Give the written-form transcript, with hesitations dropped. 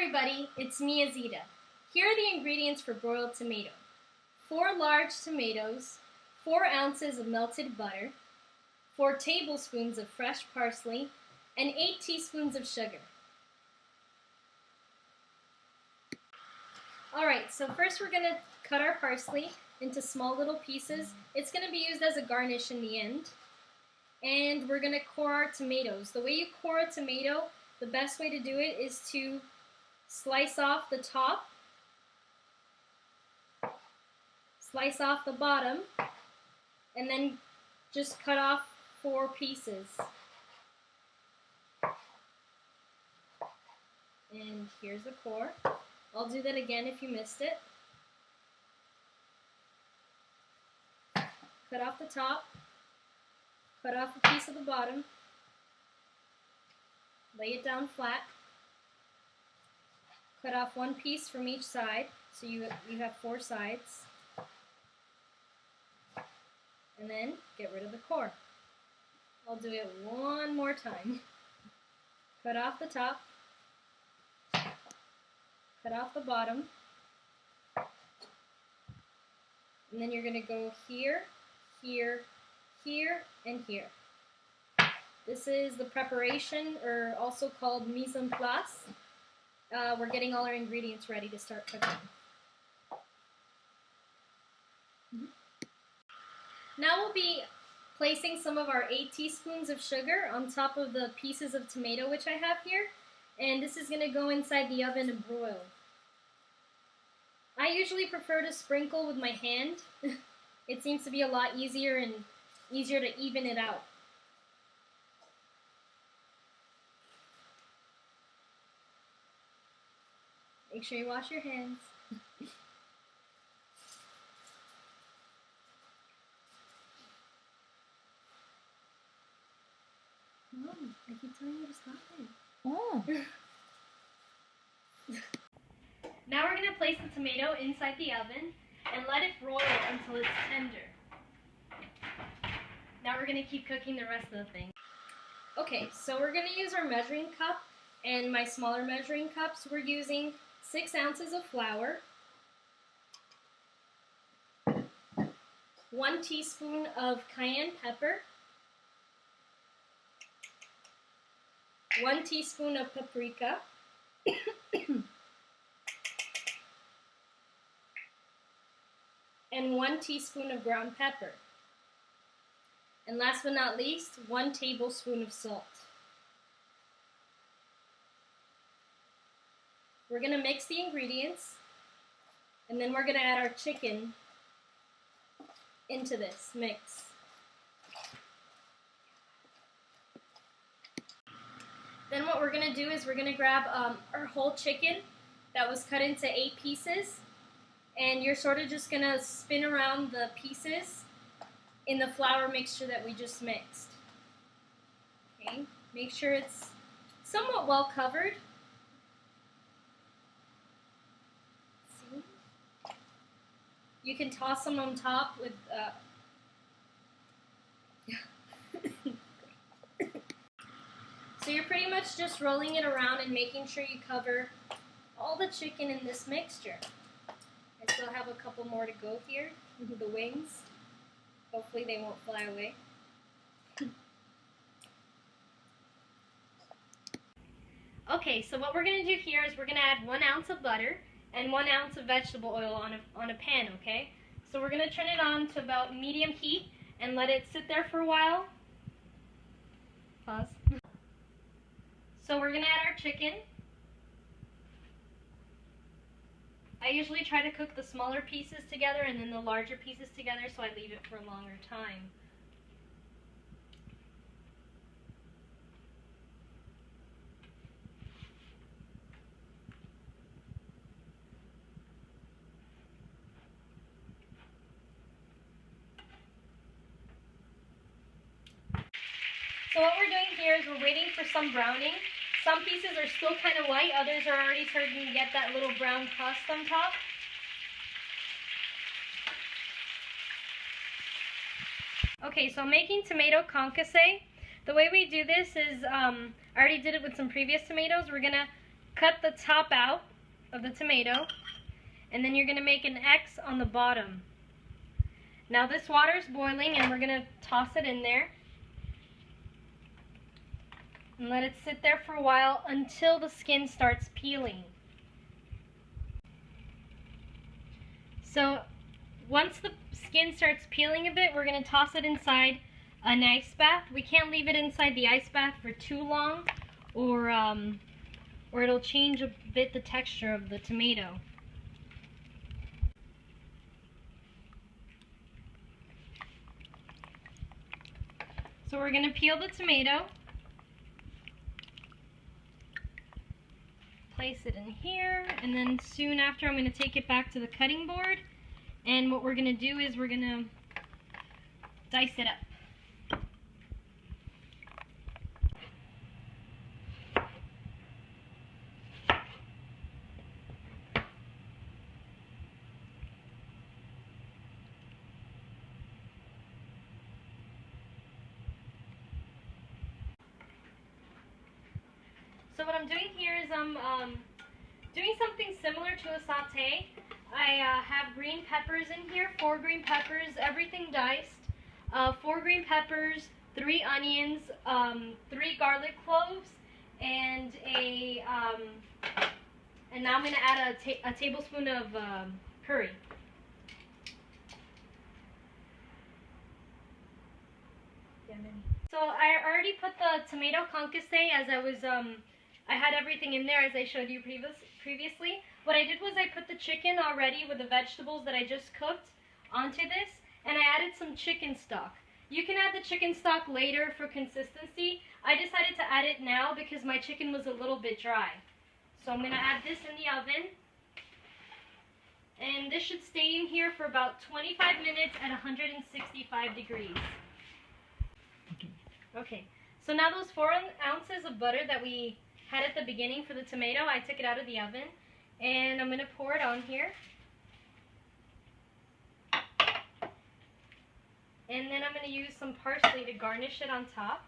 everybody, it's me, Azita. Here are the ingredients for broiled tomato. 4 large tomatoes, 4 ounces of melted butter, 4 tablespoons of fresh parsley, and 8 teaspoons of sugar. Alright, so first we're going to cut our parsley into small little pieces. It's going to be used as a garnish in the end. And we're going to core our tomatoes. The way you core a tomato, the best way to do it is to slice off the top, slice off the bottom, and then just cut off 4 pieces. And here's the core. I'll do that again if you missed it. Cut off the top, cut off a piece of the bottom, lay it down flat, cut off 1 piece from each side, so you have 4 sides, and then get rid of the core. I'll do it one more time. Cut off the top, cut off the bottom, and then you're going to go here, here, here, and here. This is the preparation, or also called mise en place. We're getting all our ingredients ready to start cooking. Now we'll be placing some of our 8 teaspoons of sugar on top of the pieces of tomato which I have here, and this is going to go inside the oven and broil. I usually prefer to sprinkle with my hand. It seems to be a lot easier and easier to even it out. Make sure you wash your hands. Mom, I keep telling you to stop it. Oh. Now we're going to place the tomato inside the oven and let it broil until it's tender. Now we're going to keep cooking the rest of the thing. Okay, so we're going to use our measuring cup and my smaller measuring cups. We're using 6 ounces of flour, 1 teaspoon of cayenne pepper, 1 teaspoon of paprika, and 1 teaspoon of ground pepper. And last but not least, 1 tablespoon of salt. We're going to mix the ingredients, and then we're going to add our chicken into this mix. Then what we're going to do is we're going to grab our whole chicken that was cut into 8 pieces, and you're sort of just going to spin around the pieces in the flour mixture that we just mixed. Okay, make sure it's somewhat well covered. See? You can toss them on top with So you're pretty much just rolling it around and making sure you cover all the chicken in this mixture. I still have a couple more to go here, the wings. Hopefully they won't fly away. Okay, so what we're going to do here is we're going to add 1 ounce of butter and 1 ounce of vegetable oil on a pan, okay? So we're going to turn it on to about medium heat and let it sit there for a while. Pause. So we're going to add our chicken. I usually try to cook the smaller pieces together and then the larger pieces together, so I leave it for a longer time. So what we're doing here is we're waiting for some browning. Some pieces are still kind of white, others are already starting to get that little brown crust on top. Okay, so I'm making tomato concasse. The way we do this is, I already did it with some previous tomatoes. We're going to cut the top out of the tomato, and then you're going to make an X on the bottom. Now this water is boiling, and we're going to toss it in there and let it sit there for a while until the skin starts peeling. So once the skin starts peeling a bit, we're going to toss it inside an ice bath. We can't leave it inside the ice bath for too long, or it'll change a bit the texture of the tomato. So we're going to peel the tomato, place it in here, and then soon after I'm going to take it back to the cutting board, and what we're going to do is we're going to dice it up. So what I'm doing here is I'm doing something similar to a sauté. I have green peppers in here, 4 green peppers, everything diced, 4 green peppers, 3 onions, 3 garlic cloves, and now I'm going to add a tablespoon of curry. So I already put the tomato concassé as I had everything in there as I showed you previously. What I did was I put the chicken already with the vegetables that I just cooked onto this, and I added some chicken stock. You can add the chicken stock later for consistency. I decided to add it now because my chicken was a little bit dry. So I'm going to add this in the oven. And this should stay in here for about 25 minutes at 165 degrees. Okay, so now those 4 ounces of butter that we had at the beginning for the tomato, I took it out of the oven, and I'm going to pour it on here. And then I'm going to use some parsley to garnish it on top.